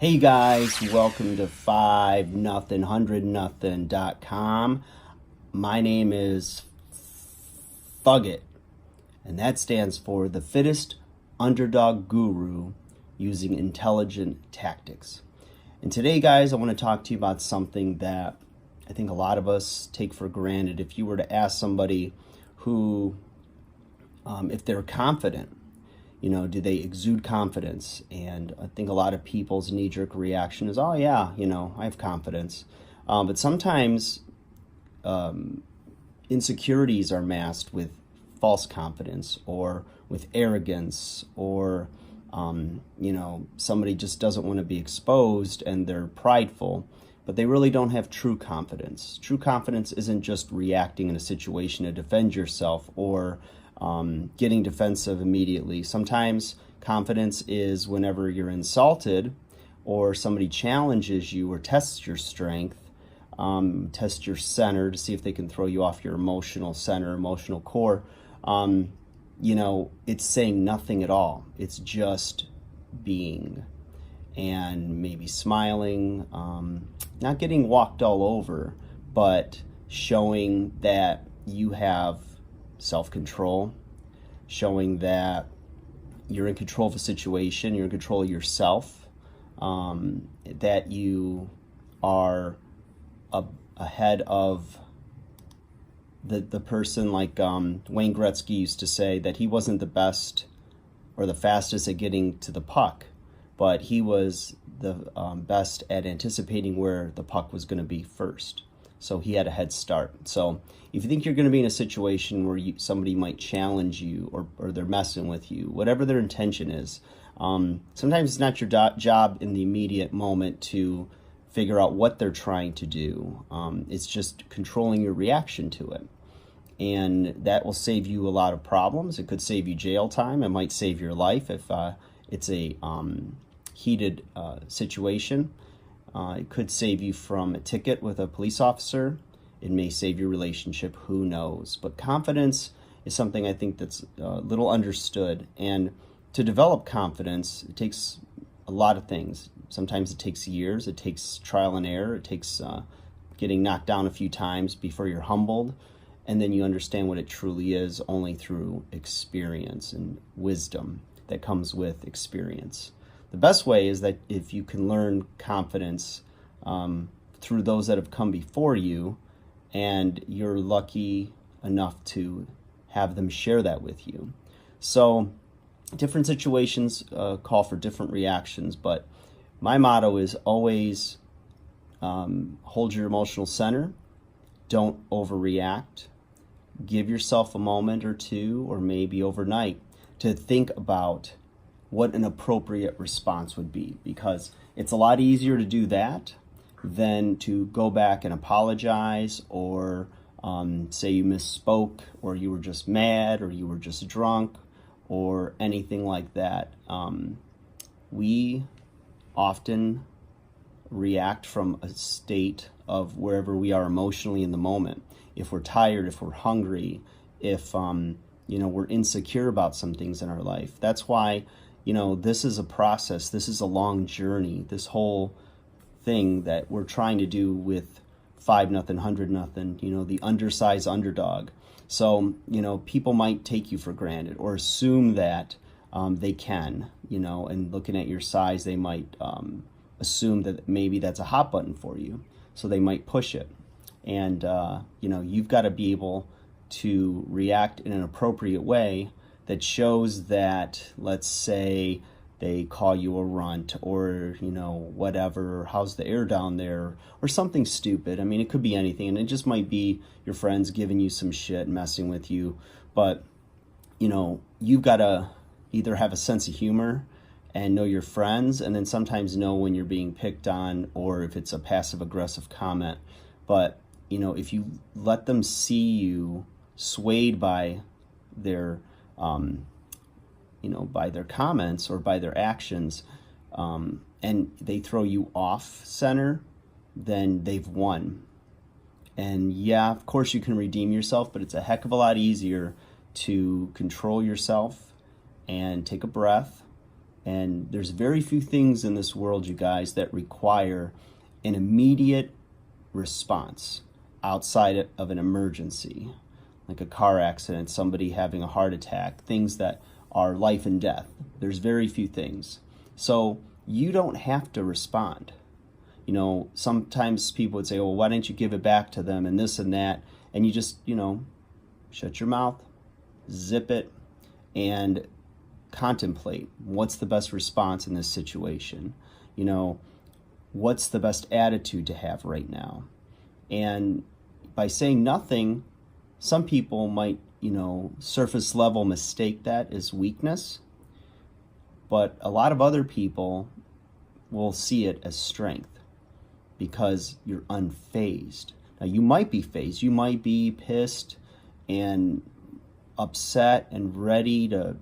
Hey guys, welcome to 5 nothing 100 nothing.com. My name is Fugget, and that stands for the fittest underdog guru using intelligent tactics. And today, guys, I want to talk to you about something that I think a lot of us take for granted. If you were to ask somebody who, if they're confident, do they exude confidence? And I think a lot of people's knee-jerk reaction is, oh yeah, I have confidence. But sometimes insecurities are masked with false confidence or with arrogance or, somebody just doesn't want to be exposed and they're prideful, but they really don't have true confidence. True confidence isn't just reacting in a situation to defend yourself or getting defensive immediately. Sometimes confidence is whenever you're insulted or somebody challenges you or tests your strength, test your center to see if they can throw you off your emotional center, emotional core. It's saying nothing at all. It's just being and maybe smiling, not getting walked all over, but showing that you have self-control, showing that you're in control of a situation, you're in control of yourself, that you are ahead of the person. Like Wayne Gretzky used to say that he wasn't the best or the fastest at getting to the puck, but he was the best at anticipating where the puck was going to be first. So he had a head start. So if you think you're going to be in a situation where somebody might challenge you or they're messing with you, whatever their intention is, sometimes it's not your job in the immediate moment to figure out what they're trying to do. It's just controlling your reaction to it. And that will save you a lot of problems. It could save you jail time. It might save your life if it's a heated situation. It could save you from a ticket with a police officer. It may save your relationship. Who knows? But confidence is something I think that's little understood. And to develop confidence, it takes a lot of things. Sometimes it takes years. It takes trial and error. It takes getting knocked down a few times before you're humbled. And then you understand what it truly is only through experience and wisdom that comes with experience. The best way is that if you can learn confidence through those that have come before you, and you're lucky enough to have them share that with you. So different situations call for different reactions, but my motto is always hold your emotional center, don't overreact, give yourself a moment or two, or maybe overnight, to think about what an appropriate response would be, because it's a lot easier to do that than to go back and apologize or say you misspoke or you were just mad or you were just drunk or anything like that. We often react from a state of wherever we are emotionally in the moment. If we're tired, if we're hungry, if we're insecure about some things in our life. That's why this is a process. This is a long journey. This whole thing that we're trying to do with 5 nothing 100 nothing, the undersized underdog. So, people might take you for granted or assume that they can, and looking at your size, they might assume that maybe that's a hot button for you. So they might push it. And, you've got to be able to react in an appropriate way that shows that, let's say, they call you a runt or, whatever, how's the air down there, or something stupid. I mean, it could be anything, and it just might be your friends giving you some shit, messing with you. But, you've got to either have a sense of humor and know your friends, and then sometimes know when you're being picked on or if it's a passive-aggressive comment. But, if you let them see you swayed by their by their comments or by their actions, and they throw you off center, then they've won. And yeah, of course you can redeem yourself, but it's a heck of a lot easier to control yourself and take a breath And there's very few things in this world, you guys, that require an immediate response outside of an emergency, like a car accident, somebody having a heart attack, things that are life and death. There's very few things. So you don't have to respond. You know, sometimes people would say, well, why didn't you give it back to them and this and that? And you just, shut your mouth, zip it, and contemplate what's the best response in this situation. What's the best attitude to have right now? And by saying nothing, some people might, surface level mistake that as weakness, but a lot of other people will see it as strength because you're unfazed. Now, you might be phased. You might be pissed and upset and ready to,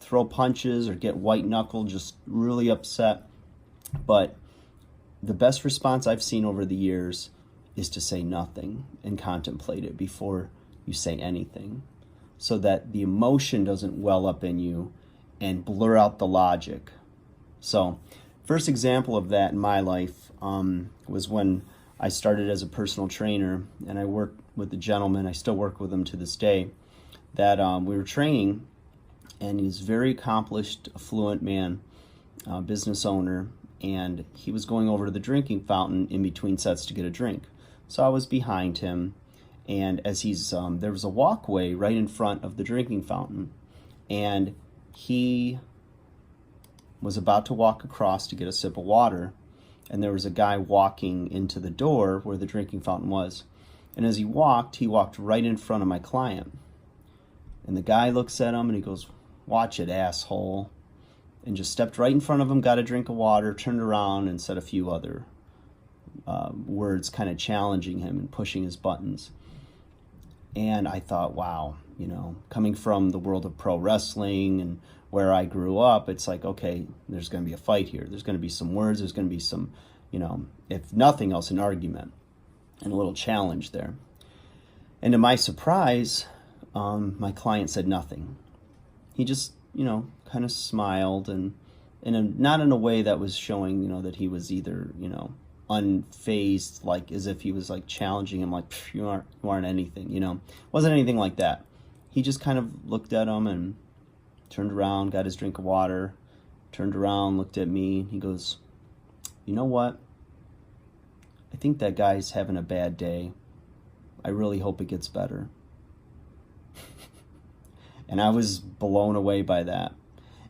throw punches or get white knuckle, just really upset. But the best response I've seen over the years is to say nothing and contemplate it before you say anything, so that the emotion doesn't well up in you and blur out the logic. So, first example of that in my life was when I started as a personal trainer, and I worked with a gentleman, I still work with him to this day, that we were training, and he's a very accomplished, affluent man, business owner, and he was going over to the drinking fountain in between sets to get a drink. So I was behind him, and as there was a walkway right in front of the drinking fountain, and he was about to walk across to get a sip of water, and there was a guy walking into the door where the drinking fountain was. And as he walked right in front of my client. And the guy looks at him and he goes, "Watch it, asshole." And just stepped right in front of him, got a drink of water, turned around and said a few other words kind of challenging him and pushing his buttons. And I thought, wow, coming from the world of pro wrestling and where I grew up, it's like, okay, there's going to be a fight here. There's going to be some words. There's going to be some, if nothing else, an argument and a little challenge there. And to my surprise, my client said nothing. He just, kind of smiled and not in a way that was showing, that he was either, unfazed, like as if he was like challenging him, like, you aren't anything, wasn't anything like that. He just kind of looked at him and turned around, got his drink of water, turned around, looked at me. He goes, "You know what? I think that guy's having a bad day. I really hope it gets better." And I was blown away by that.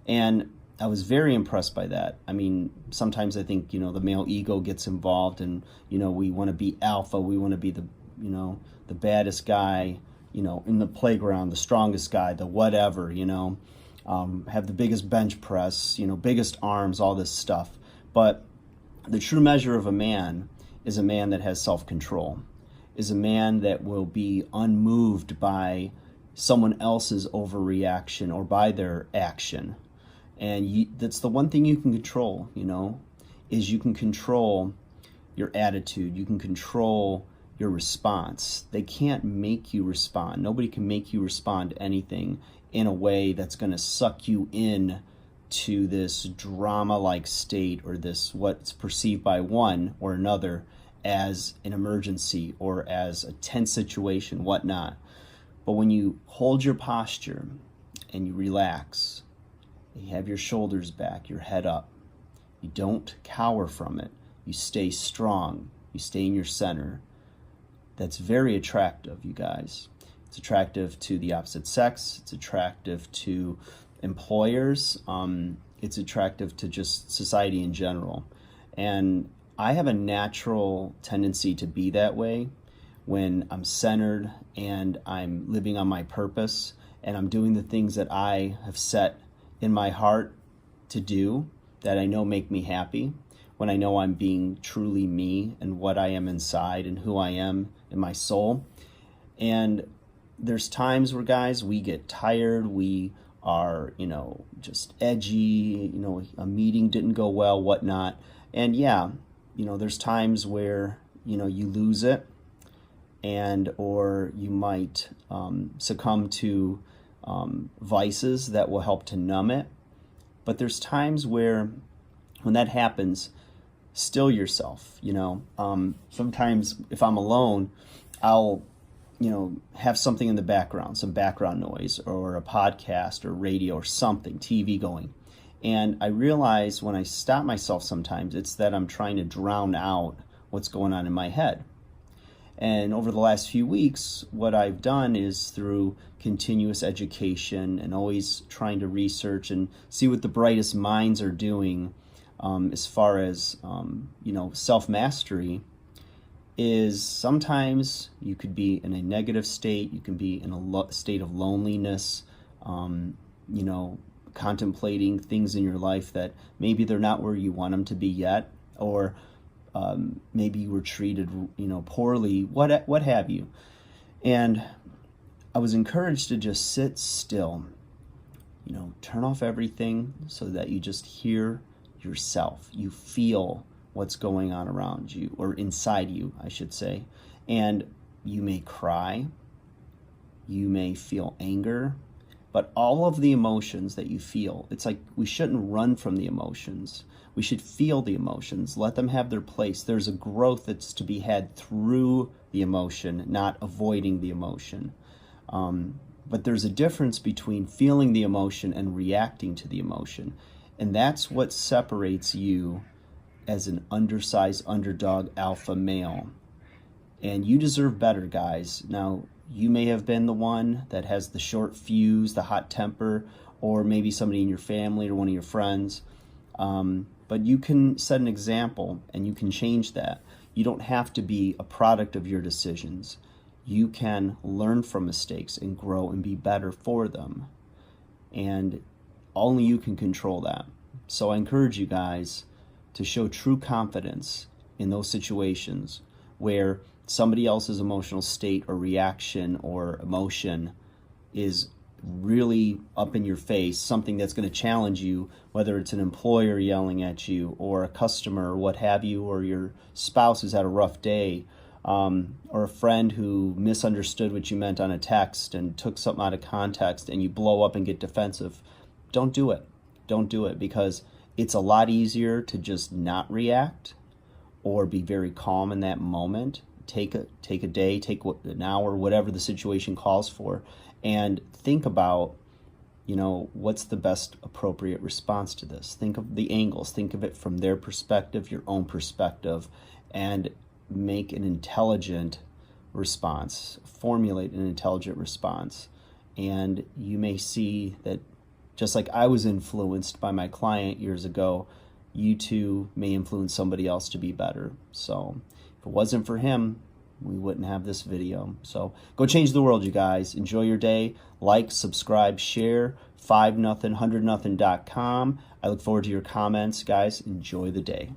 And I was very impressed by that. I mean, sometimes I think, the male ego gets involved and, we want to be alpha. We want to be the baddest guy, in the playground, the strongest guy, the whatever, have the biggest bench press, biggest arms, all this stuff. But the true measure of a man is a man that has self-control, is a man that will be unmoved by someone else's overreaction or by their action. And that's the one thing you can control, is you can control your attitude. You can control your response. They can't make you respond. Nobody can make you respond to anything in a way that's going to suck you in to this drama-like state or this what's perceived by one or another as an emergency or as a tense situation, whatnot. But when you hold your posture and you relax, you have your shoulders back, your head up, you don't cower from it, you stay strong, you stay in your center, that's very attractive, you guys. It's attractive to the opposite sex, it's attractive to employers, it's attractive to just society in general. And I have a natural tendency to be that way when I'm centered and I'm living on my purpose and I'm doing the things that I have set in my heart to do that I know make me happy, when I know I'm being truly me and what I am inside and who I am in my soul. And there's times where, guys, we get tired, we are, just edgy, a meeting didn't go well, whatnot. And yeah, there's times where, you lose it or you might succumb to vices that will help to numb it. But there's times where when that happens, still yourself, sometimes if I'm alone, I'll have something in the background, some background noise or a podcast or radio or something, TV going. And I realize when I stop myself sometimes, it's that I'm trying to drown out what's going on in my head. And over the last few weeks, what I've done is through continuous education and always trying to research and see what the brightest minds are doing as far as, self-mastery, is sometimes you could be in a negative state, you can be in a state of loneliness, contemplating things in your life that maybe they're not where you want them to be yet, or maybe you were treated, poorly, what have you. And I was encouraged to just sit still, turn off everything so that you just hear yourself. You feel what's going on around you, or inside you, I should say. And you may cry, you may feel anger, but all of the emotions that you feel, it's like we shouldn't run from the emotions. We should feel the emotions, let them have their place. There's a growth that's to be had through the emotion, not avoiding the emotion. But there's a difference between feeling the emotion and reacting to the emotion. And that's what separates you as an undersized underdog alpha male. And you deserve better, guys. Now, you may have been the one that has the short fuse, the hot temper, or maybe somebody in your family or one of your friends. But you can set an example and you can change that. You don't have to be a product of your decisions. You can learn from mistakes and grow and be better for them. And only you can control that. So I encourage you guys to show true confidence in those situations where somebody else's emotional state or reaction or emotion is really up in your face, something that's going to challenge you, whether it's an employer yelling at you or a customer or what have you, or your spouse who's had a rough day, or a friend who misunderstood what you meant on a text and took something out of context and you blow up and get defensive. Don't do it. Don't do it, because it's a lot easier to just not react or be very calm in that moment. Take a day, take an hour, whatever the situation calls for, and think about, what's the best appropriate response to this. Think of the angles, think of it from their perspective, your own perspective, and make an intelligent response, formulate an intelligent response. And you may see that just like I was influenced by my client years ago, you too may influence somebody else to be better. So if it wasn't for him, we wouldn't have this video. So go change the world, you guys. Enjoy your day. Like, subscribe, share. 5nothing100nothing.com. I look forward to your comments, guys. Enjoy the day.